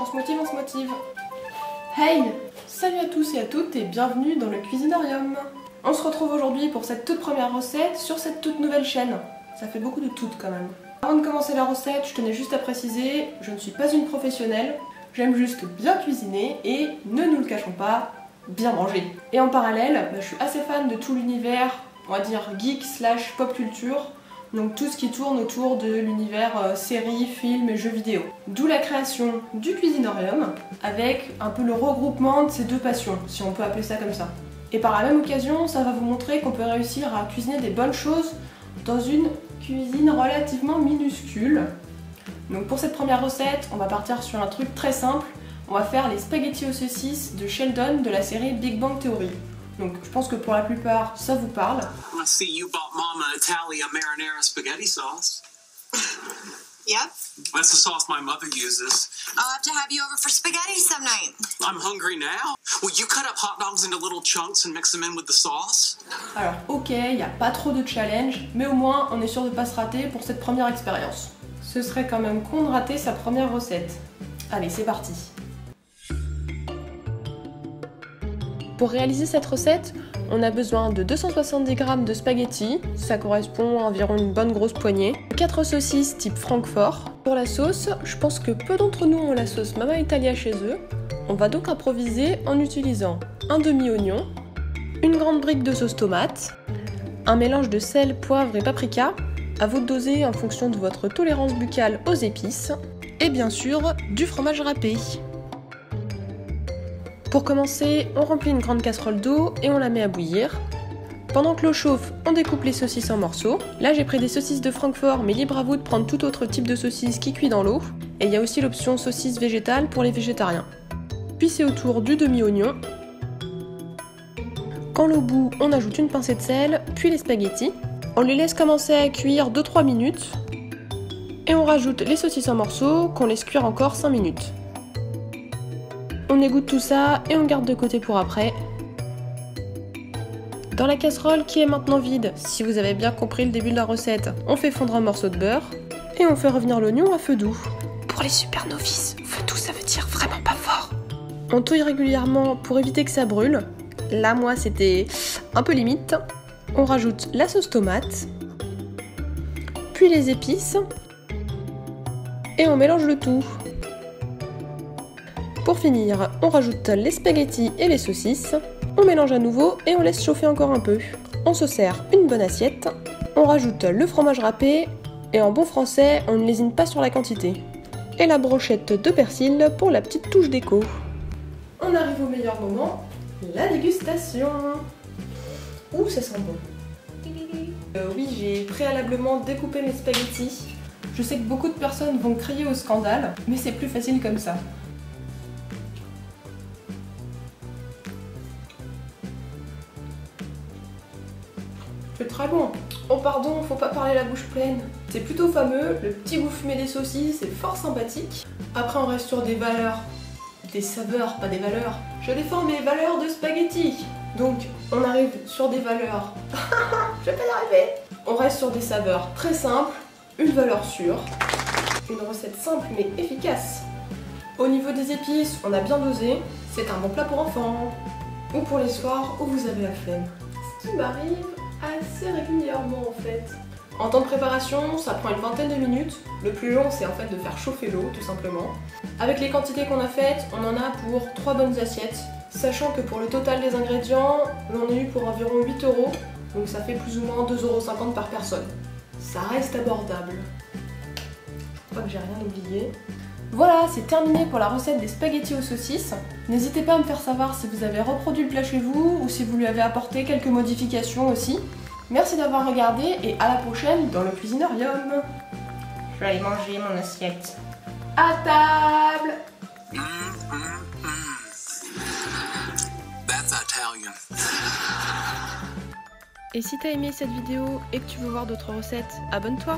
On se motive, on se motive. Hey! Salut à tous et à toutes et bienvenue dans le Cuisinarium. On se retrouve aujourd'hui pour cette toute première recette sur cette toute nouvelle chaîne. Ça fait beaucoup de toutes quand même. Avant de commencer la recette, je tenais juste à préciser, je ne suis pas une professionnelle. J'aime juste bien cuisiner et, ne nous le cachons pas, bien manger. Et en parallèle, je suis assez fan de tout l'univers, on va dire geek / pop culture. Donc tout ce qui tourne autour de l'univers séries, films et jeux vidéo. D'où la création du Cuisinarium, avec un peu le regroupement de ces deux passions, si on peut appeler ça comme ça. Et par la même occasion, ça va vous montrer qu'on peut réussir à cuisiner des bonnes choses dans une cuisine relativement minuscule. Donc pour cette première recette, on va partir sur un truc très simple. On va faire les spaghettis aux saucisses de Sheldon de la série Big Bang Theory. Donc je pense que pour la plupart, ça vous parle. I see you bought Mama Italia marinara spaghetti sauce. Yep. That's the sauce my mother uses. I'll have to have you over for spaghetti some night. I'm hungry now. Will you cut up hot dogs into little chunks and mix them in with the sauce? Alors ok, il n'y a pas trop de challenge, mais au moins on est sûr de ne pas se rater pour cette première expérience. Ce serait quand même con de rater sa première recette. Allez, c'est parti. Pour réaliser cette recette, on a besoin de 270 g de spaghettis, ça correspond à environ une bonne grosse poignée, 4 saucisses type Francfort. Pour la sauce, je pense que peu d'entre nous ont la sauce Mama Italia chez eux. On va donc improviser en utilisant un demi-oignon, une grande brique de sauce tomate, un mélange de sel, poivre et paprika, à vous de doser en fonction de votre tolérance buccale aux épices, et bien sûr du fromage râpé. Pour commencer, on remplit une grande casserole d'eau et on la met à bouillir. Pendant que l'eau chauffe, on découpe les saucisses en morceaux. Là, j'ai pris des saucisses de Francfort, mais libre à vous de prendre tout autre type de saucisse qui cuit dans l'eau. Et il y a aussi l'option saucisse végétale pour les végétariens. Puis c'est au tour du demi-oignon. Quand l'eau bout, on ajoute une pincée de sel, puis les spaghettis. On les laisse commencer à cuire 2-3 minutes. Et on rajoute les saucisses en morceaux, qu'on laisse cuire encore 5 minutes. On égoutte tout ça et on garde de côté pour après. Dans la casserole qui est maintenant vide, si vous avez bien compris le début de la recette, on fait fondre un morceau de beurre et on fait revenir l'oignon à feu doux. Pour les super novices, feu doux ça veut dire vraiment pas fort. On touille régulièrement pour éviter que ça brûle. Là moi c'était un peu limite. On rajoute la sauce tomate, puis les épices et on mélange le tout. Pour finir, on rajoute les spaghettis et les saucisses, on mélange à nouveau et on laisse chauffer encore un peu. On se sert une bonne assiette, on rajoute le fromage râpé et en bon français, on ne lésine pas sur la quantité. Et la brochette de persil pour la petite touche déco. On arrive au meilleur moment, la dégustation. Ouh, ça sent bon. Oui, j'ai préalablement découpé mes spaghettis. Je sais que beaucoup de personnes vont crier au scandale, mais c'est plus facile comme ça. C'est très bon. Oh pardon, faut pas parler la bouche pleine. C'est plutôt fameux, le petit goût fumé des saucisses est fort sympathique. Après on reste sur des valeurs, des saveurs, pas des valeurs. Je défends mes valeurs de spaghettis. Donc on arrive sur des valeurs. Je vais pas y arriver. On reste sur des saveurs très simples, une valeur sûre. Une recette simple mais efficace. Au niveau des épices, on a bien dosé. C'est un bon plat pour enfants. Ou pour les soirs où vous avez la flemme. Ce qui m'arrive assez régulièrement en fait. En temps de préparation, ça prend une vingtaine de minutes. Le plus long, c'est en fait de faire chauffer l'eau, tout simplement. Avec les quantités qu'on a faites, on en a pour 3 bonnes assiettes. Sachant que pour le total des ingrédients, on a eu pour environ 8 €. Donc ça fait plus ou moins 2,50 € par personne. Ça reste abordable. Je crois que j'ai rien oublié. Voilà, c'est terminé pour la recette des spaghettis aux saucisses. N'hésitez pas à me faire savoir si vous avez reproduit le plat chez vous ou si vous lui avez apporté quelques modifications aussi. Merci d'avoir regardé et à la prochaine dans le Cuisinarium. Je vais aller manger mon assiette. À table! That's Italian. Et si t'as aimé cette vidéo et que tu veux voir d'autres recettes, abonne-toi!